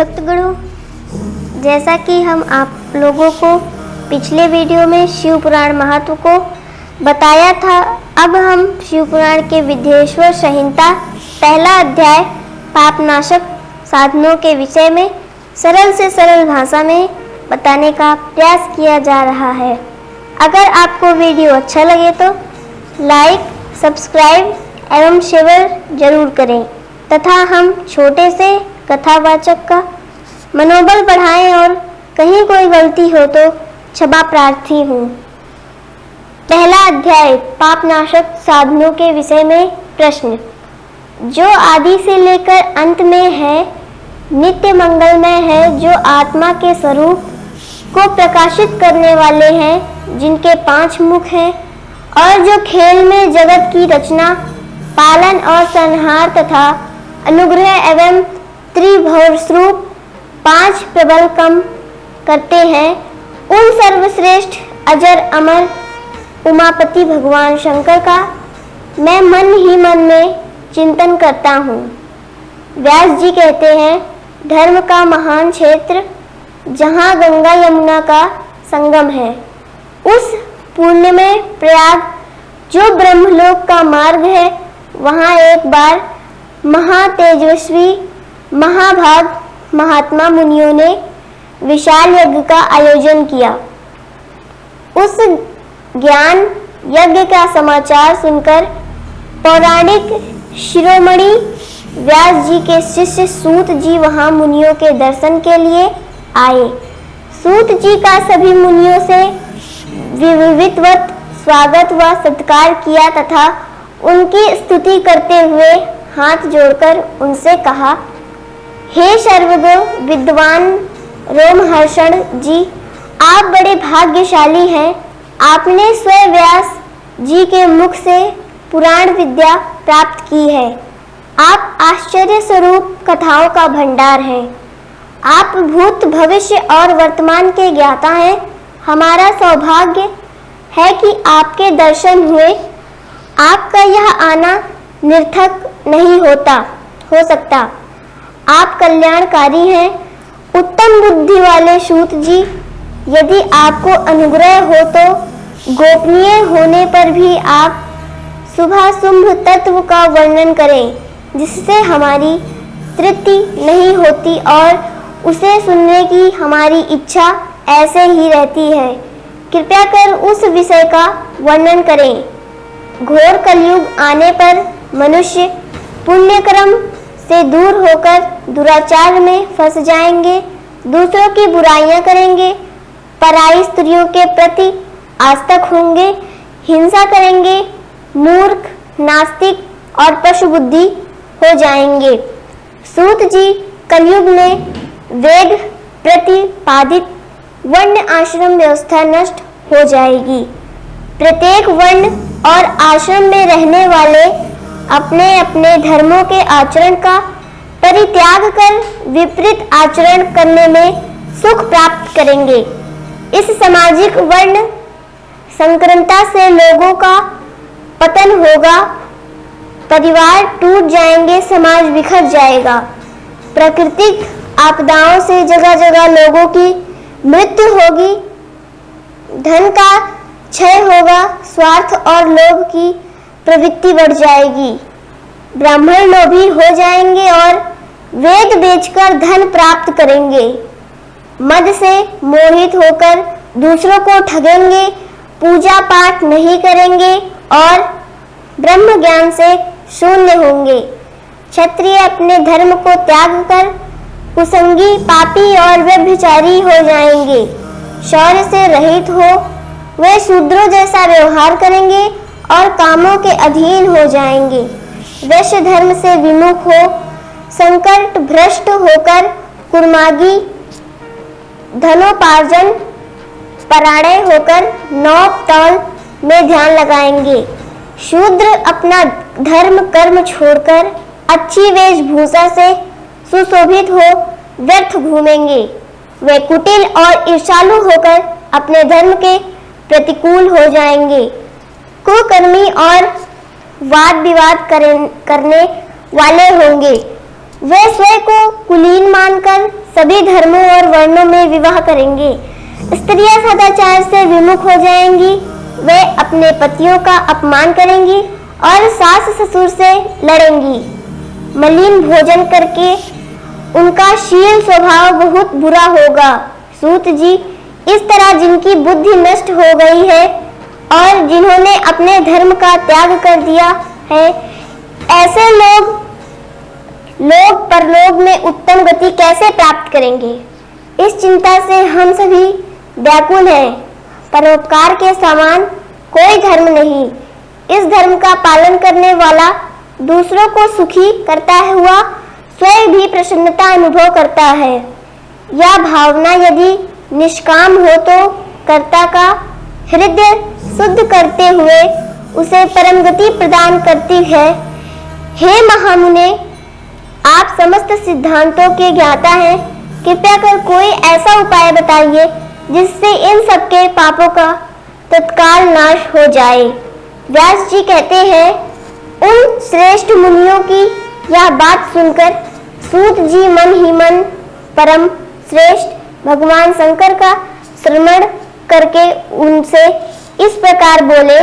भक्तगणों, जैसा कि हम आप लोगों को पिछले वीडियो में शिव पुराण महत्व को बताया था, अब हम शिव पुराण के विद्येश्वर संहिता पहला अध्याय पापनाशक साधनों के विषय में सरल से सरल भाषा में बताने का प्रयास किया जा रहा है। अगर आपको वीडियो अच्छा लगे तो लाइक, सब्सक्राइब एवं शेयर जरूर करें तथा हम छोटे से कथावाचक का मनोबल बढ़ाएं और कहीं कोई गलती हो तो क्षमा प्रार्थी हूँ। पहला अध्याय पापनाशक साधनों के विषय में प्रश्न। जो आदि से लेकर अंत में है, नित्य मंगलमय है, जो आत्मा के स्वरूप को प्रकाशित करने वाले हैं, जिनके 5 मुख हैं, और जो खेल में जगत की रचना, पालन और संहार तथा अनुग्रह एवं त्रिभुवस्वरूप 5 प्रबल कम करते हैं, उन सर्वश्रेष्ठ अजर अमर उमापति भगवान शंकर का मैं मन ही मन में चिंतन करता हूँ। व्यास जी कहते हैं, धर्म का महान क्षेत्र जहाँ गंगा यमुना का संगम है, उस पुण्यमय प्रयाग जो ब्रह्मलोक का मार्ग है, वहाँ एक बार महातेजस्वी महाभाग महात्मा मुनियों ने विशाल यज्ञ का आयोजन किया। उस ज्ञान यज्ञ का समाचार सुनकर पौराणिक शिरोमणि व्यास जी के शिष्य सूत जी वहां मुनियों के दर्शन के लिए आए। सूत जी का सभी मुनियों से विधिवत स्वागत व सत्कार किया तथा उनकी स्तुति करते हुए हाथ जोड़कर उनसे कहा, हे सर्वज्ञ विद्वान रोमहर्षण जी, आप बड़े भाग्यशाली हैं। आपने स्वयं व्यास जी के मुख से पुराण विद्या प्राप्त की है। आप आश्चर्य स्वरूप कथाओं का भंडार हैं। आप भूत भविष्य और वर्तमान के ज्ञाता हैं। हमारा सौभाग्य है कि आपके दर्शन हुए। आपका यह आना निरर्थक नहीं हो सकता। आप कल्याणकारी हैं। उत्तम बुद्धि वाले सूत जी, यदि आपको अनुग्रह हो तो गोपनीय होने पर भी आप शुभाशुभ तत्व का वर्णन करें, जिससे हमारी तृप्ति नहीं होती और उसे सुनने की हमारी इच्छा ऐसे ही रहती है। कृपया कर उस विषय का वर्णन करें। घोर कलयुग आने पर मनुष्य पुण्यक्रम से दूर होकर दुराचार में फंस जाएंगे, दूसरों की बुराइयां करेंगे, पराई स्त्रियों के प्रति आस्तक होंगे, हिंसा करेंगे, मूर्ख, नास्तिक और पशु बुद्धि हो जाएंगे। सूत जी, कलयुग में वेद प्रतिपादित वर्ण आश्रम व्यवस्था नष्ट हो जाएगी। प्रत्येक वर्ण और आश्रम में रहने वाले अपने अपने धर्मों के आचरण का परित्याग कर विपरीत आचरण करने में सुख प्राप्त करेंगे। इस सामाजिक वर्ण संकरता से लोगों का पतन होगा, परिवार टूट जाएंगे, समाज बिखर जाएगा। प्राकृतिक आपदाओं से जगह जगह लोगों की मृत्यु होगी, धन का क्षय होगा, स्वार्थ और लोभ की प्रवृत्ति बढ़ जाएगी। ब्राह्मण लोभी हो जाएंगे और वेद बेचकर धन प्राप्त करेंगे। मद से मोहित होकर दूसरों को ठगेंगे, पूजा पाठ नहीं करेंगे और ब्रह्म ज्ञान से शून्य होंगे। क्षत्रिय अपने धर्म को त्याग कर कुसंगी, पापी और व्यभिचारी हो जाएंगे। शौर्य से रहित हो वे शूद्रों जैसा व्यवहार करेंगे और कामों के अधीन हो जाएंगे। वैश्य धर्म से विमुख हो संकट भ्रष्ट होकर कुर्मागी, धनोपार्जन परायण होकर नौप तौल में ध्यान लगाएंगे। शूद्र अपना धर्म कर्म छोड़कर अच्छी वेशभूषा से सुशोभित हो व्यर्थ घूमेंगे। वे कुटिल और ईर्ष्यालु होकर अपने धर्म के प्रतिकूल हो जाएंगे। कुकर्मी और वाद विवाद करने वाले होंगे। वे स्वयं को कुलीन मानकर सभी धर्मों और वर्णों में विवाह करेंगे। स्त्रियां सदाचार से विमुख हो जाएंगी, वे अपने पतियों का अपमान करेंगी और सास ससुर से लड़ेंगी। मलिन भोजन करके उनका शील स्वभाव बहुत बुरा होगा। सूत जी, इस तरह जिनकी बुद्धि नष्ट हो गई है और जिन्होंने अपने धर्म का त्याग कर दिया है, ऐसे लोग परलोक में उत्तम गति कैसे प्राप्त करेंगे? इस चिंता से हम सभी व्याकुल हैं। परोपकार के समान कोई धर्म नहीं। इस धर्म का पालन करने वाला दूसरों को सुखी करता हुआ स्वयं भी प्रसन्नता अनुभव करता है। यह भावना यदि निष्काम हो तो कर्ता का हृदय शुद्ध करते हुए उसे परम गति प्रदान करती है। हे महामुने, आप समस्त सिद्धांतों के ज्ञाता हैं, कृपया कर कोई ऐसा उपाय बताइए जिससे इन सबके पापों का तत्काल नाश हो जाए। व्यास जी कहते हैं, उन श्रेष्ठ मुनियों की यह बात सुनकर सूत जी मन ही मन परम श्रेष्ठ भगवान शंकर का स्मरण करके उनसे इस प्रकार बोले।